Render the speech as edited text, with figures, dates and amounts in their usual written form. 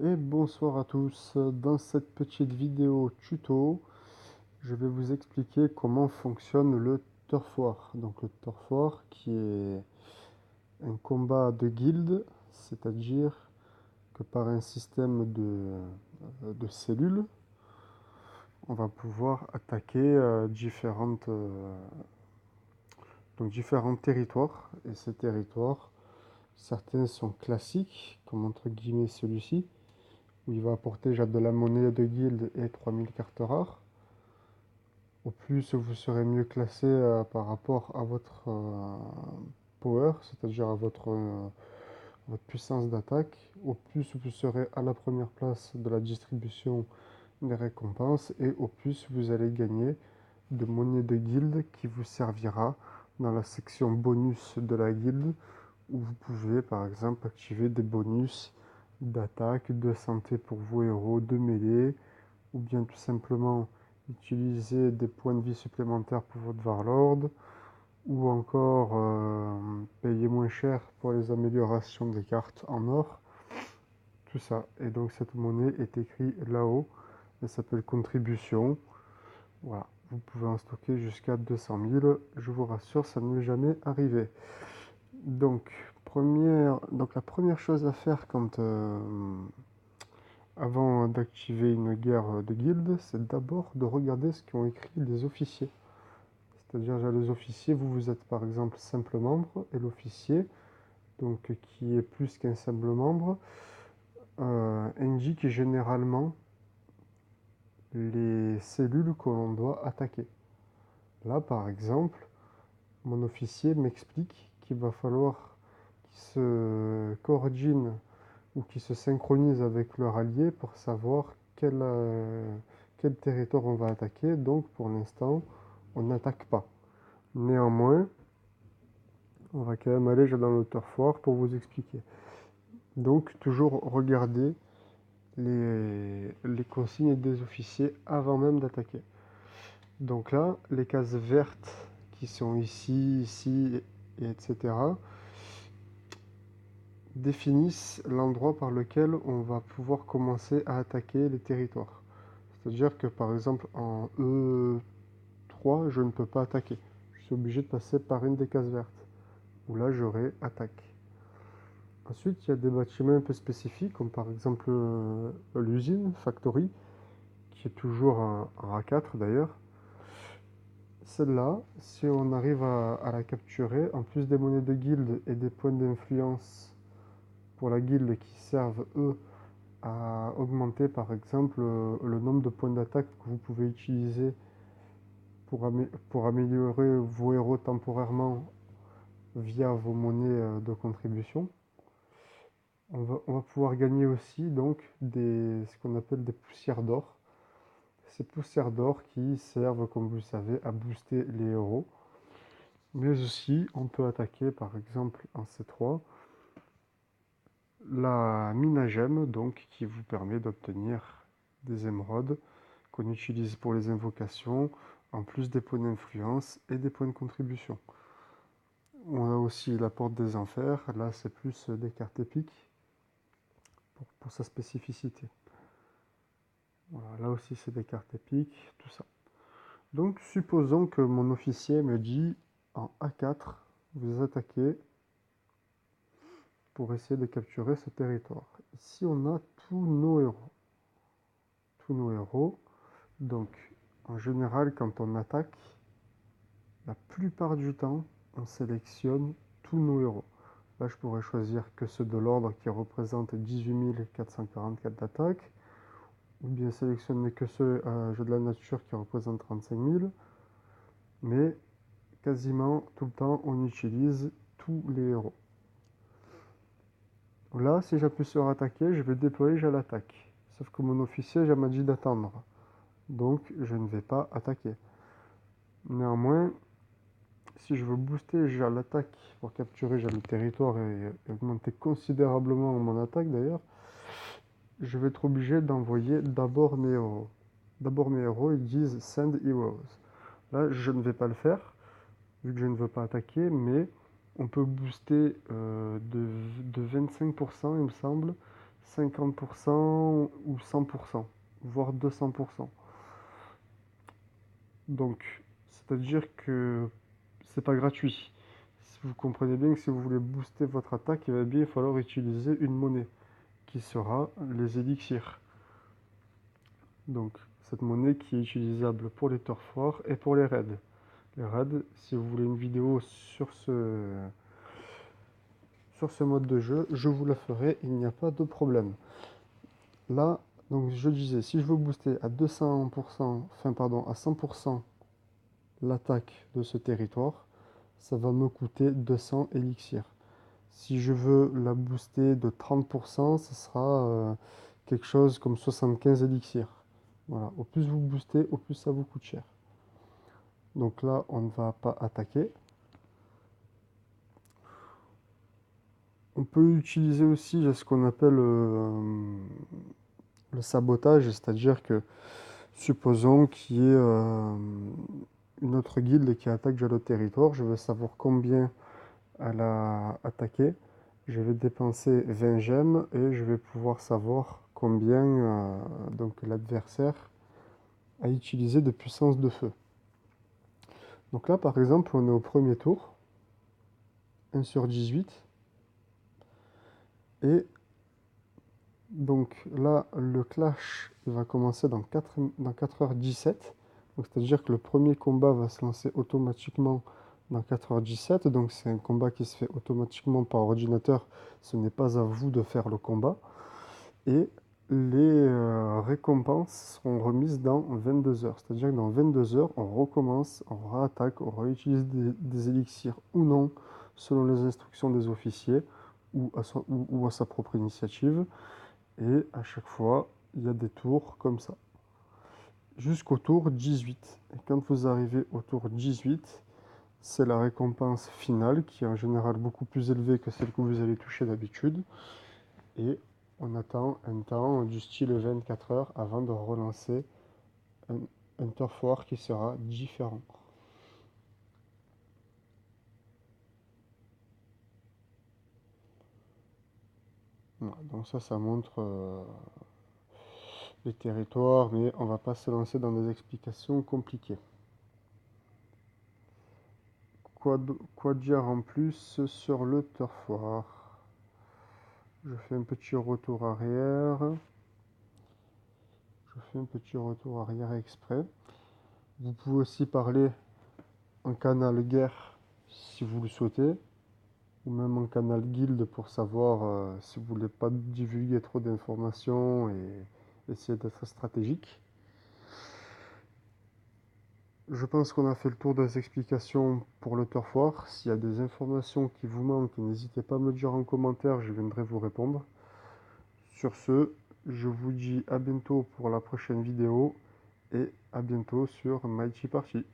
Et bonsoir à tous. Dans cette petite vidéo tuto, je vais vous expliquer comment fonctionne le Turf War. Donc le Turf War qui est un combat de guilde, c'est-à-dire que par un système de cellules, on va pouvoir attaquer différents territoires. Et ces territoires, certains sont classiques, comme entre guillemets celui-ci, où il va apporter déjà de la monnaie de guilde et 3000 cartes rares. Au plus vous serez mieux classé par rapport à votre power, c'est-à-dire à votre puissance d'attaque, au plus vous serez à la première place de la distribution des récompenses et au plus vous allez gagner de monnaie de guilde qui vous servira dans la section bonus de la guilde où vous pouvez par exemple activer des bonus d'attaque, de santé pour vos héros, de mêlée, ou bien tout simplement utiliser des points de vie supplémentaires pour votre Warlord, ou encore payer moins cher pour les améliorations des cartes en or, tout ça. Et donc cette monnaie est écrite là-haut, elle s'appelle contribution. Voilà, vous pouvez en stocker jusqu'à 200 000, je vous rassure, ça ne m'est jamais arrivé. Donc, la première chose à faire avant d'activer une guerre de guilde, c'est d'abord de regarder ce qu'ont écrit les officiers. C'est-à-dire, les officiers, vous êtes par exemple simple membre, et l'officier, donc qui est plus qu'un simple membre, indique généralement les cellules que l'on doit attaquer. Là, par exemple, mon officier m'explique qu'il va falloir qu'il se coordine ou qu'ils se synchronisent avec leur allié pour savoir quel territoire on va attaquer. Donc pour l'instant, on n'attaque pas. Néanmoins, on va quand même aller dans le turf war pour vous expliquer. Donc toujours regarder les consignes des officiers avant même d'attaquer. Donc là, les cases vertes qui sont ici, ici, et etc. définissent l'endroit par lequel on va pouvoir commencer à attaquer les territoires. C'est-à-dire que par exemple en E3, je ne peux pas attaquer. Je suis obligé de passer par une des cases vertes, où là j'aurai attaque. Ensuite, il y a des bâtiments un peu spécifiques, comme par exemple l'usine, Factory, qui est toujours un A4 d'ailleurs. Celle-là, si on arrive à la capturer, en plus des monnaies de guilde et des points d'influence pour la guilde qui servent, eux, à augmenter par exemple le nombre de points d'attaque que vous pouvez utiliser pour améliorer vos héros temporairement via vos monnaies de contribution. On va pouvoir gagner aussi donc ce qu'on appelle des poussières d'or. Ces poussières d'or qui servent, comme vous le savez, à booster les héros. Mais aussi, on peut attaquer par exemple en C3 la mine à gemmes, donc qui vous permet d'obtenir des émeraudes qu'on utilise pour les invocations, en plus des points d'influence et des points de contribution. On a aussi la porte des enfers, là c'est plus des cartes épiques pour sa spécificité. Voilà, là aussi c'est des cartes épiques, tout ça. Donc supposons que mon officier me dit en A4, vous attaquez pour essayer de capturer ce territoire. Ici on a tous nos héros. Tous nos héros. Donc en général quand on attaque, la plupart du temps on sélectionne tous nos héros. Là je pourrais choisir que ceux de l'ordre qui représentent 18 444 d'attaque, ou bien sélectionner que ceux jeu de la nature qui représentent 35 000, mais quasiment tout le temps on utilise tous les héros. Là, si j'appuie sur attaquer, je vais déployer, j'ai l'attaque. Sauf que mon officier m'a dit d'attendre. Donc je ne vais pas attaquer. Néanmoins, si je veux booster j'ai l'attaque pour capturer le territoire et augmenter considérablement mon attaque d'ailleurs, je vais être obligé d'envoyer d'abord mes héros. D'abord mes héros, ils disent Send Heroes. Là, je ne vais pas le faire, vu que je ne veux pas attaquer, mais on peut booster de 25%, il me semble, 50% ou 100%, voire 200%. Donc, c'est-à-dire que c'est pas gratuit. Si vous comprenez bien que si vous voulez booster votre attaque, il va bien falloir utiliser une monnaie qui sera les élixirs. Donc, cette monnaie qui est utilisable pour les turf wars et pour les raids. Les raids, si vous voulez une vidéo sur ce mode de jeu, je vous la ferai, il n'y a pas de problème. Là, donc je disais, si je veux booster à 200%, enfin pardon, à 100% l'attaque de ce territoire, ça va me coûter 200 élixirs. Si je veux la booster de 30%, ce sera quelque chose comme 75 élixirs. Voilà, au plus vous boostez, au plus ça vous coûte cher. Donc là, on ne va pas attaquer. On peut utiliser aussi ce qu'on appelle le sabotage, c'est-à-dire que supposons qu'il y ait une autre guilde qui attaque déjà le territoire, je veux savoir combien elle a attaqué, je vais dépenser 20 gemmes et je vais pouvoir savoir combien donc l'adversaire a utilisé de puissance de feu. Donc là par exemple on est au premier tour, 1 sur 18, et donc là le clash il va commencer dans 4h17, c'est-à-dire que le premier combat va se lancer automatiquement dans 4h17, donc c'est un combat qui se fait automatiquement par ordinateur, ce n'est pas à vous de faire le combat. Et les récompenses seront remises dans 22 heures, c'est-à-dire que dans 22 heures, on recommence, on réattaque, on réutilise des élixirs ou non, selon les instructions des officiers ou à sa propre initiative. Et à chaque fois, il y a des tours comme ça, jusqu'au tour 18. Et quand vous arrivez au tour 18, c'est la récompense finale qui est en général beaucoup plus élevée que celle que vous allez toucher d'habitude. Et on attend un temps du style 24 heures avant de relancer un turf war qui sera différent. Voilà, donc ça montre les territoires, mais on va pas se lancer dans des explications compliquées. Quoi dire en plus sur le turf war? Je fais un petit retour arrière. Je fais un petit retour arrière exprès. Vous pouvez aussi parler en canal guerre si vous le souhaitez, ou même en canal guild pour savoir si vous voulez pas divulguer trop d'informations et essayer d'être stratégique. Je pense qu'on a fait le tour des explications pour le turf war. S'il y a des informations qui vous manquent, n'hésitez pas à me le dire en commentaire, je viendrai vous répondre. Sur ce, je vous dis à bientôt pour la prochaine vidéo et à bientôt sur Mighty Party.